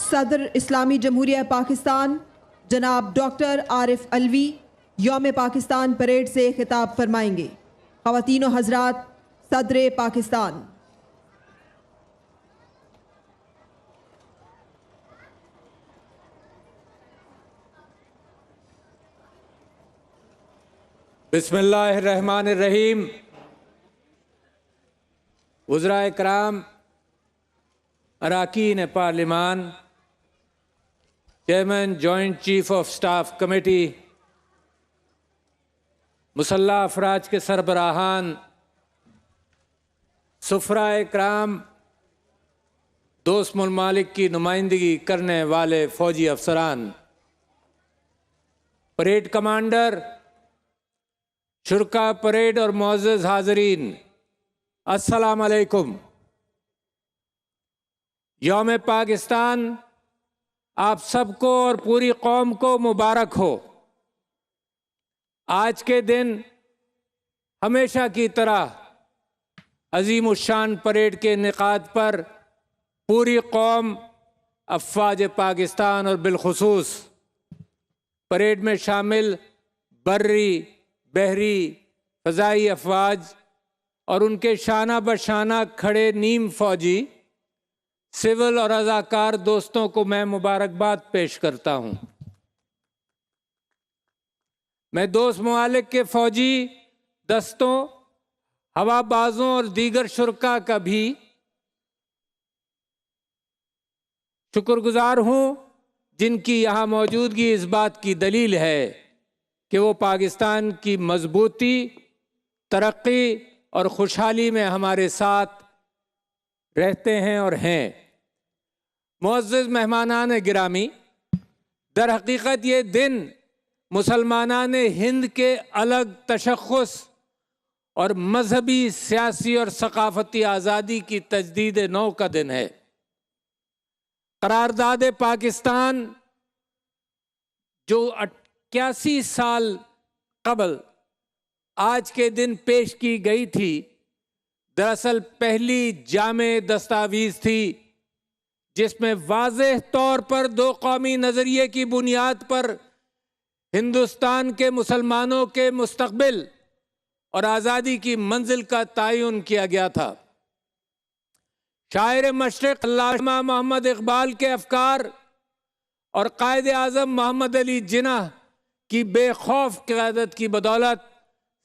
सदर इस्लामी जमहूरिया पाकिस्तान जनाब डॉक्टर आरिफ अलवी यौम पाकिस्तान परेड से खिताब फरमाएंगे। ख़वातीन व हज़रात, सदर पाकिस्तान। बिस्मिल्लाहिर्रहमानिर्रहीम। वज़राए कराम, अराकीन पार्लिमान, chairman joint chief of staff committee, मुसल्लह अफराज के सरबराहान, सुफ़राए कराम, दोस्त मुमालिक की नुमाइंदगी करने वाले फ़ौजी अफसरान, परेड कमांडर, शुरका परेड और मुअज़्ज़ज़ हाज़रीन, अस्सलाम अलैकुम। यौम पाकिस्तान आप सबको और पूरी कौम को मुबारक हो। आज के दिन हमेशा की तरह अजीम उश्शान परेड के इनेकाद पर पूरी कौम, अफ़वाज पाकिस्तान और बिलखुसूस परेड में शामिल बर्री, बहरी, फ़ज़ाई अफ़वाज और उनके शाना बशाना खड़े नीम फ़ौजी, सिविल और रज़ाकार दोस्तों को मैं मुबारकबाद पेश करता हूँ। मैं दोस्त मुमालिक के फ़ौजी दस्तों, हवाबाजों और दीगर शुरका का भी शुक्रगुजार हूँ, जिनकी यहाँ मौजूदगी इस बात की दलील है कि वो पाकिस्तान की मजबूती, तरक्की और खुशहाली में हमारे साथ रहते हैं और हैं। मुअज़्ज़ज़ मेहमानान गिरामी, दर हकीकत ये दिन मुसलमानान हिंद के अलग तशख़्ख़ुस और मजहबी, सियासी और सकाफ़ती आज़ादी की तजदीद नौ का दिन है। करारदाद पाकिस्तान जो 81 साल कबल आज के दिन पेश की गई थी, दरअसल पहली जामे दस्तावीज़ थी जिसमें वाज़ेह तौर पर दो कौमी नज़रिए की बुनियाद पर हिंदुस्तान के मुसलमानों के मुस्तक़बिल और आज़ादी की मंजिल का तयन किया गया था। शायर मशरिक़ अल्लामा मोहम्मद इक़बाल के अफ़कार और कायद आज़म मोहम्मद अली जिन्ना की बेखौफ क़यादत की बदौलत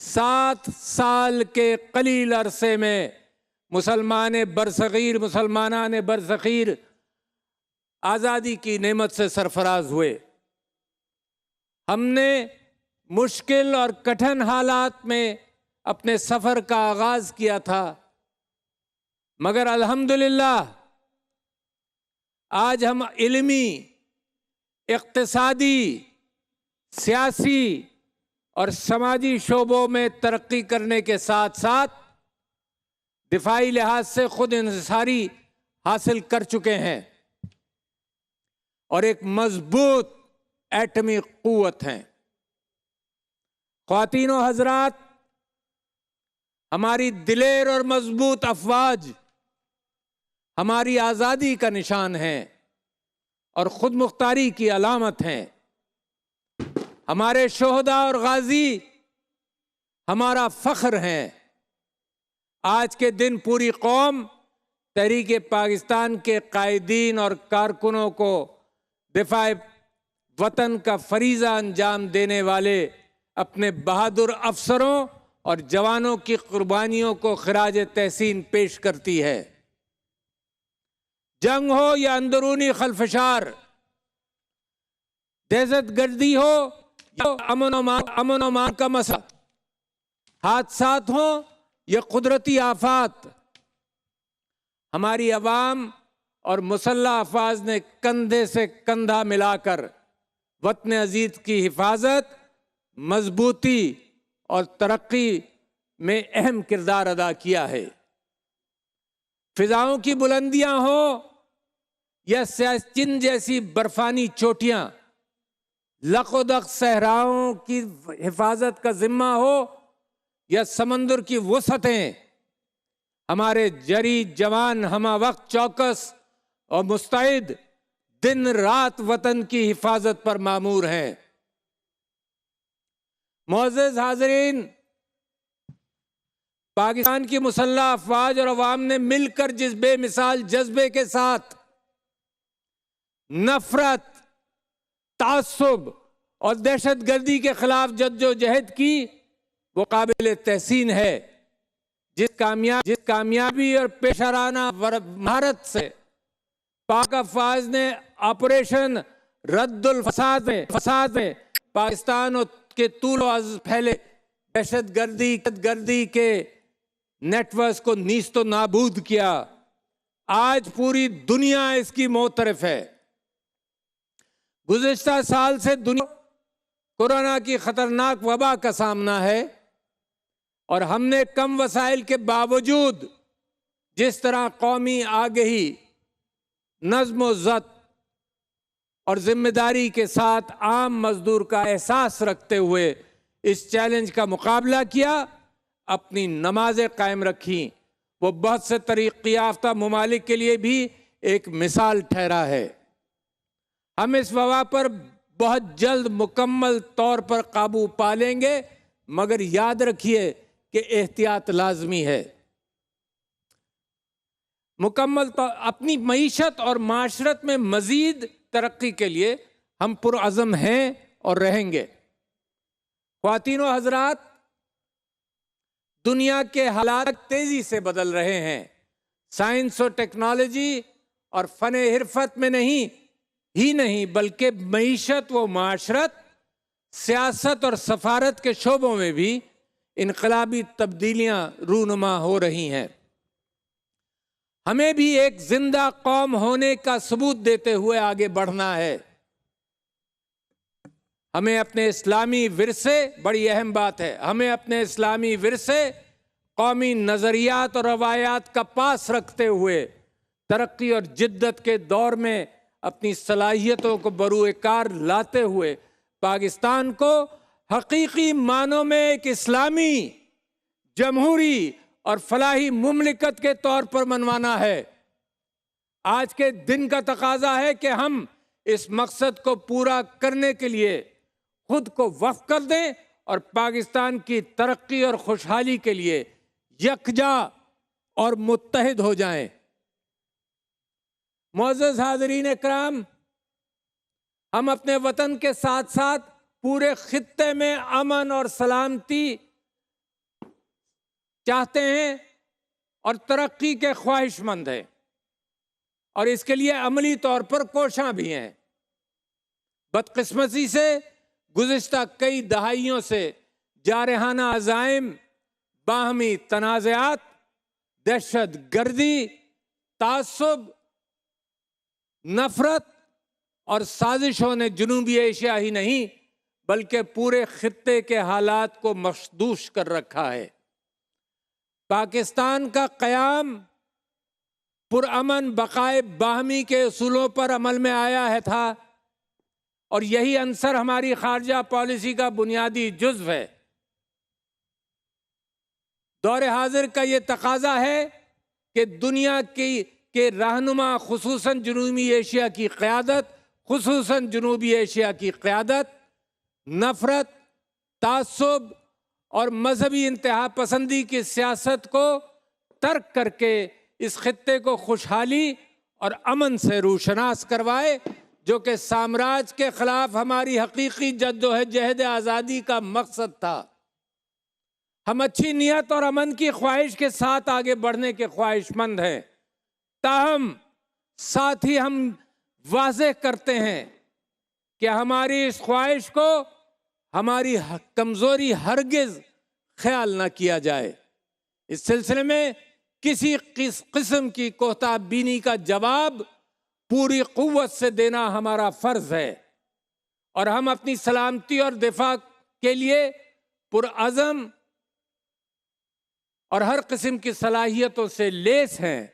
7 साल के कलील अरसे में मुसलमानान बरसग़ीर आज़ादी की नेमत से सरफराज हुए। हमने मुश्किल और कठिन हालात में अपने सफ़र का आगाज़ किया था, मगर अल्हम्दुलिल्लाह आज हम इल्मी, इक़्तिसादी, सियासी और समाजी शोबों में तरक्की करने के साथ साथ दिफाई लिहाज से खुद इंसारी हासिल कर चुके हैं और एक मजबूत एटमी क़ुव्वत हैं। ख़वातीन व हज़रात, हमारी दिलेर और मजबूत अफ़वाज हमारी आज़ादी का निशान है और ख़ुद मुख्तारी की अलामत हैं। हमारे शोहदा और गाजी हमारा फ़ख्र हैं। आज के दिन पूरी कौम तहरीक पाकिस्तान के कायदीन और कारकुनों को दिफ़ाए वतन का फरीज़ा अंजाम देने वाले अपने बहादुर अफसरों और जवानों की कुर्बानियों को खिराज तहसीन पेश करती है। जंग हो या अंदरूनी खलफशार, दहशतगर्दी हो या अमन और मान का मसला, हादसात हो या कुदरती आफात, हमारी अवाम और मुसल्लह अफवाज ने कंधे से कंधा मिलाकर वतन अजीज की हिफाजत, मजबूती और तरक्की में अहम किरदार अदा किया है। फिजाओं की बुलंदियां हो या सियाचिन जैसी बर्फानी चोटियां, लकोदक सहराओं की हिफाजत का जिम्मा हो या समंदर की वसअतें, हमारे जरी जवान हमा वक्त चौकस और मुस्तैद दिन रात वतन की हिफाजत पर मामूर हैं। मोअज़्ज़ज़ हाज़रीन, पाकिस्तान की मुसल्लह अफवाज और अवाम ने मिलकर जिस बेमिसाल जज्बे के साथ नफरत, तासुब और दहशतगर्दी के खिलाफ जद्दोजहद की, वो काबिल तहसीन है। जिस कामयाबी और पेशराना महारत से पाक अफवाज ने ऑपरेशन रद्दुल फसाद में पाकिस्तान के तूल फैले दहशतगर्दी के नेटवर्क को नीस्तो नाबूद किया, आज पूरी दुनिया इसकी मोतरफ है। गुज़िश्ता साल से दुनिया कोरोना की खतरनाक वबा का सामना है और हमने कम वसाइल के बावजूद जिस तरह कौमी आगही, नज़्म व ज़ब्त और जिम्मेदारी के साथ आम मजदूर का एहसास रखते हुए इस चैलेंज का मुकाबला किया, अपनी नमाजें कायम रखी, वो बहुत से तरक्की याफ्ता ममालिक के लिए भी एक मिसाल ठहरा है। हम इस वबा पर बहुत जल्द मुकम्मल तौर पर काबू पा लेंगे, मगर याद रखिए कि एहतियात लाजमी है। मुकम्मल तौर अपनी मईशत और माशरत में मजीद तरक्की के लिए हम पुरअज़म हैं और रहेंगे। ख्वातीन व हज़रात, दुनिया के हालात तेजी से बदल रहे हैं। साइंस और टेक्नोलॉजी और फ़न हिरफत में नहीं बल्कि मईशत व माशरत, सियासत और सफारत के शोबों में भी इनकलाबी तब्दीलियां रूनुमा हो रही हैं। हमें भी एक जिंदा कौम होने का सबूत देते हुए आगे बढ़ना है। हमें अपने इस्लामी विरसे, बड़ी अहम बात है, हमें अपने इस्लामी विरसे, कौमी नज़रियात और रवायात का पास रखते हुए तरक्की और जिद्दत के दौर में अपनी सलाहियतों को बरूएकार लाते हुए पाकिस्तान को हकीकी मानों में एक इस्लामी, जमहूरी और फलाही मुमलिकत के तौर पर मनवाना है। आज के दिन का तकाजा है कि हम इस मकसद को पूरा करने के लिए खुद को वक्फ कर दें और पाकिस्तान की तरक्की और खुशहाली के लिए यकजा और मुत्तहिद हो जाएं। मुअज़्ज़ज़ हाज़रीन इकराम, हम अपने वतन के साथ साथ पूरे खित्ते में अमन और सलामती चाहते हैं और तरक्की के ख्वाहिशमंद हैं और इसके लिए अमली तौर पर कोशां भी हैं। बदकिस्मती से गुज़िश्ता कई दहाइयों से जारहाना अज़ाइम, बाहमी तनाज़ात, दहशत गर्दी, तासुब, नफरत और साजिशों ने जनूबी एशिया ही नहीं बल्कि पूरे खित्ते के हालात को मखदूश कर रखा है। पाकिस्तान का क़याम पुरअमन बक़ाए बाहमी के उसूलों पर अमल में आया है था और यही अंसर हमारी खारजा पॉलिसी का बुनियादी जुज़्व है। दौरे हाजिर का ये तकाजा है कि दुनिया के रहनुमा खुसूसन जनूबी एशिया की क़यादत नफरत, तासुब और मजहबी इंतहा पसंदी की सियासत को तर्क करके इस खित्ते को खुशहाली और अमन से रूशनास करवाए, जो कि साम्राज्य के खिलाफ हमारी हकीकी जद्दोजहद आज़ादी का मकसद था। हम अच्छी नीयत और अमन की ख्वाहिश के साथ आगे बढ़ने के ख्वाहिशमंद हैं, ताहम साथ ही हम वाज़ेह करते हैं कि हमारी इस ख्वाहिश को हमारी कमज़ोरी हरगिज़ ख्याल न किया जाए। इस सिलसिले में किसी किस्म की कोताबीनी का जवाब पूरी क़ुव्वत से देना हमारा फ़र्ज़ है और हम अपनी सलामती और दिफा के लिए पुरअज़म और हर किस्म की सलाहियतों से लेस हैं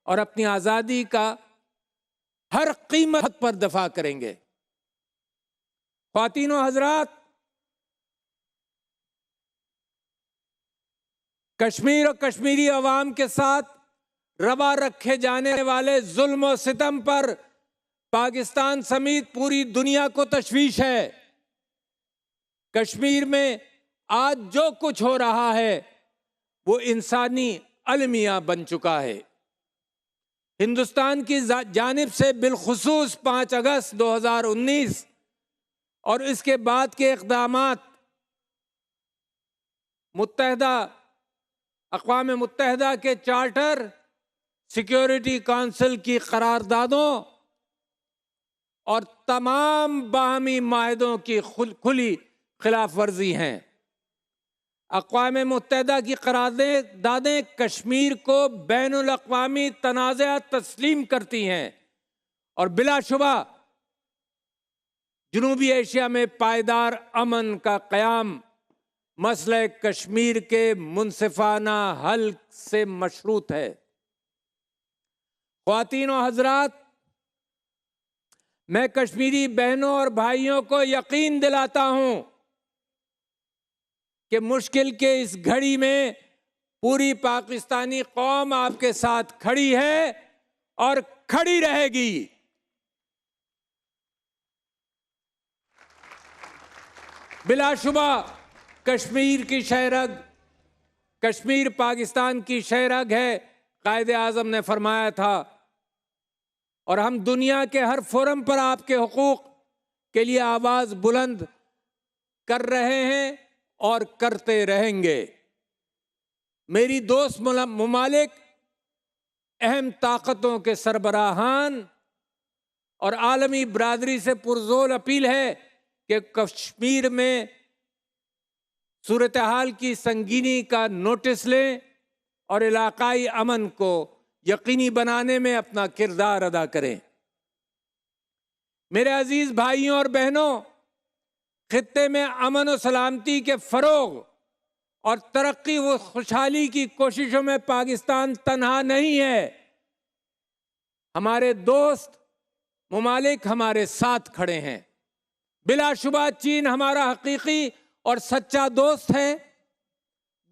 और अपनी आज़ादी का हर कीमत पर दफा करेंगे। ख्वातीन व हज़रात, कश्मीर और कश्मीरी अवाम के साथ रवा रखे जाने वाले जुल्म और सितम पर पाकिस्तान समेत पूरी दुनिया को तशवीश है। कश्मीर में आज जो कुछ हो रहा है वो इंसानी अलमिया बन चुका है। हिंदुस्तान की जानिब से बिलखुसूस 5 अगस्त 2019 और इसके बाद के इक़दामात अक़वाम मुत्तहिदा के चार्टर, सिक्योरिटी काउंसिल की करारदादों और तमाम बाहमी माहिदों की खुली खिलाफ वर्जी हैं। अक़वाम मुत्तहिदा की करारदादें कश्मीर को बैनुल अक़वामी तनाज़ा तस्लीम करती हैं और बिलाशुबा जनूबी एशिया में पायदार अमन का क़याम मसले कश्मीर के मुनसिफाना हल से मशरूत है। ख्वातीन और हज़रात, मैं कश्मीरी बहनों और भाइयों को यकीन दिलाता हूं कि मुश्किल के इस घड़ी में पूरी पाकिस्तानी कौम आपके साथ खड़ी है और खड़ी रहेगी। बिलाशुबा कश्मीर की शहरग, कश्मीर पाकिस्तान की शहरग है, कायदे आज़म ने फरमाया था। और हम दुनिया के हर फोरम पर आपके हुकूक के लिए आवाज़ बुलंद कर रहे हैं और करते रहेंगे। मेरी दोस्त मुमालिक अहम ताकतों के सरबराहान और आलमी बरादरी से पुरजोर अपील है कि कश्मीर में सूरत हाल की संगीनी का नोटिस लें और इलाकाई अमन को यकीनी बनाने में अपना किरदार अदा करें। मेरे अजीज भाइयों और बहनों, खित्ते में अमन और सलामती के फरोग और तरक्की व खुशहाली की कोशिशों में पाकिस्तान तन्हा नहीं है। हमारे दोस्त मुमालिक हमारे साथ खड़े हैं। बिलाशुबा चीन हमारा हकीकी और सच्चा दोस्त है।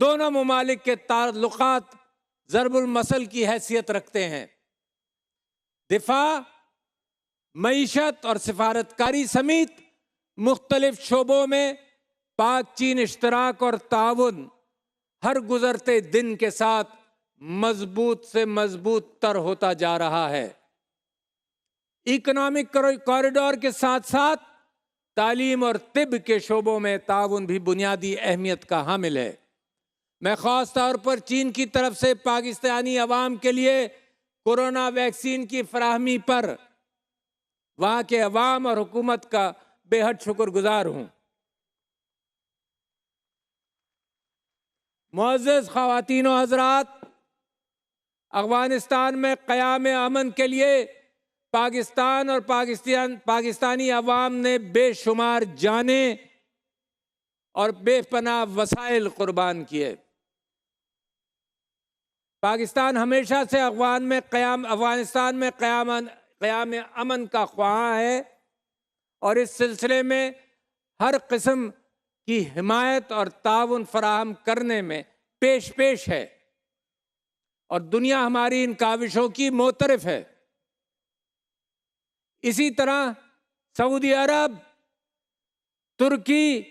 दोनों मुमालिक के ताल्लुकात ज़रबुल मसल की हैसियत रखते हैं। दिफा, मईशत और सिफारतकारी समेत मुख्तलिफ शोबों में पाक चीन इश्तराक और ताउन हर गुजरते दिन के साथ मजबूत से मजबूत तर होता जा रहा है। इकोनॉमिक कॉरिडोर के साथ साथ तालीम और तिब के शोबों में ताउन भी बुनियादी अहमियत का हामिल है। मैं ख़ास तौर पर चीन की तरफ से पाकिस्तानी अवाम के लिए कोरोना वैक्सीन की फराहमी पर वहाँ के अवाम और हुकूमत का बेहद शुक्रगुजार हूँ। मुअज़्ज़ज़ ख़वातीन और हज़रात, अफ़गानिस्तान में क़याम अमन के लिए पाकिस्तान और पाकिस्तानी अवाम ने बेशुमार जाने और बेपनाह वसाइल कुर्बान किए। पाकिस्तान हमेशा से अफ़गानिस्तान में क़याम अमन का ख्वाह है और इस सिलसिले में हर किस्म की हिमायत और ताउन फराहम करने में पेश है और दुनिया हमारी इन काविशों की मोतरफ है। इसी तरह सऊदी अरब, तुर्की,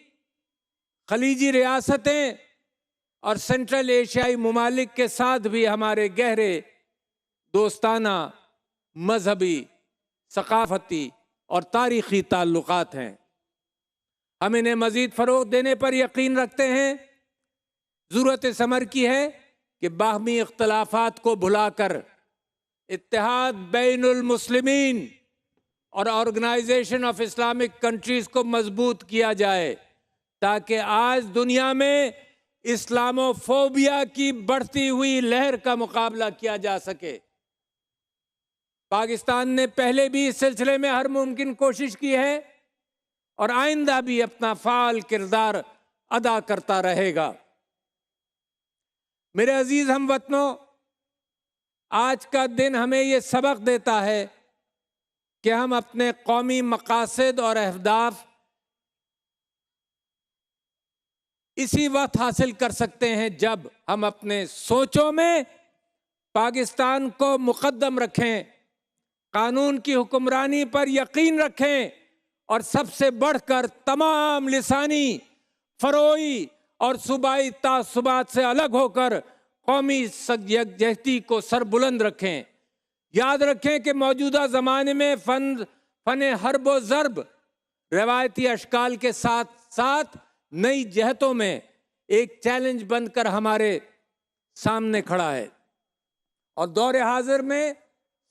खलीजी रियासतें और सेंट्रल एशियाई मुमालिक के साथ भी हमारे गहरे दोस्ताना, मजहबी, सकाफती और तारीख़ी ताल्लुकात हैं। हम इन्हें मज़ीद फ़रोग़ देने पर यकीन रखते हैं। ज़रूरत इस अमर की है कि बाहमी इख्तलाफात को भुलाकर इत्तेहाद बैनुल मुस्लिमीन और ऑर्गेनाइजेशन ऑफ इस्लामिक कंट्रीज़ को मजबूत किया जाए, ताकि आज दुनिया में इस्लामोफोबिया की बढ़ती हुई लहर का मुकाबला किया जा सके। पाकिस्तान ने पहले भी इस सिलसिले में हर मुमकिन कोशिश की है और आइंदा भी अपना फ़ाल किरदार अदा करता रहेगा। मेरे अजीज हमवतनों, आज का दिन हमें ये सबक देता है कि हम अपने कौमी मकासद और अहदाफ इसी वक्त हासिल कर सकते हैं जब हम अपने सोचों में पाकिस्तान को मुकद्दम रखें, कानून की हुक्मरानी पर यकीन रखें और सबसे बढ़कर तमाम लिसानी, फरोई और सूबाई तासुबात से अलग होकर कौमी यकजहती को सरबुलंद रखें। याद रखें कि मौजूदा ज़माने में फ़न हर्ब व ज़र्ब रवायती अशकाल के साथ साथ नई जहतों में एक चैलेंज बनकर हमारे सामने खड़ा है और दौर हाजिर में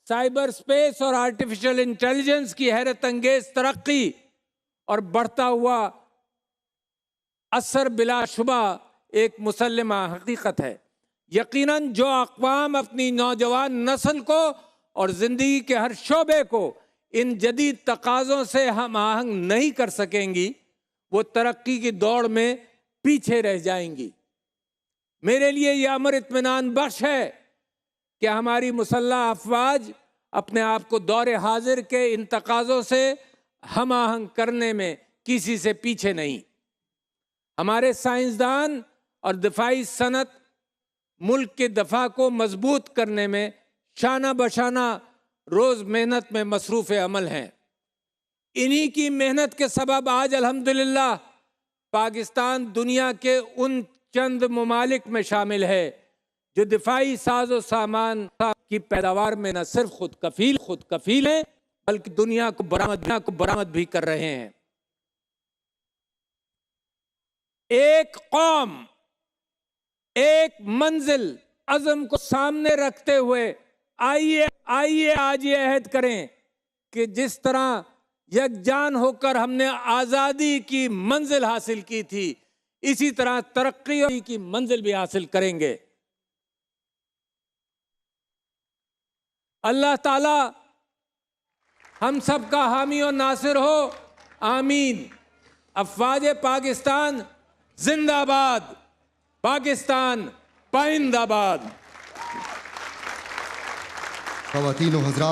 साइबर स्पेस और आर्टिफिशियल इंटेलिजेंस की हैरत अंगेज तरक्की और बढ़ता हुआ असर बिलाशुबा एक मुसल्लमा हकीकत है। यकीनन जो अक़वाम अपनी नौजवान नस्ल को और ज़िंदगी के हर शोबे को इन जदीद तकाज़ों से हम आहंग नहीं कर सकेंगी, वो तरक्की की दौड़ में पीछे रह जाएंगी। मेरे लिए यह अमर इत्मीनान बख्श है कि हमारी मुसल्लह अफवाज अपने आप को दौर हाजिर के इन तकाज़ों से हम आहंग करने में किसी से पीछे नहीं। हमारे साइंसदान और दिफाई सनत मुल्क के दफा को मजबूत करने में शाना बशाना रोज़ मेहनत में मसरूफ़ अमल हैं। इन्हीं की मेहनत के सबब आज अल्हम्दुलिल्लाह पाकिस्तान दुनिया के उन चंद ममालिक में शामिल है जो दिफाई साजो सामान की पैदावार में न सिर्फ खुद कफील हैं बल्कि दुनिया को बरामद भी कर रहे हैं। एक कौम, एक मंजिल अज़म को सामने रखते हुए आइए आज ये अहद करें कि जिस तरह यकजान होकर हमने आज़ादी की मंजिल हासिल की थी, इसी तरह तरक्की की मंजिल भी हासिल करेंगे। अल्लाह ताला हम सब का हामी और नासिर हो, आमीन। अफवाज पाकिस्तान जिंदाबाद, पाकिस्तान पाइंदाबाद। ख़वातीन व हज़रात।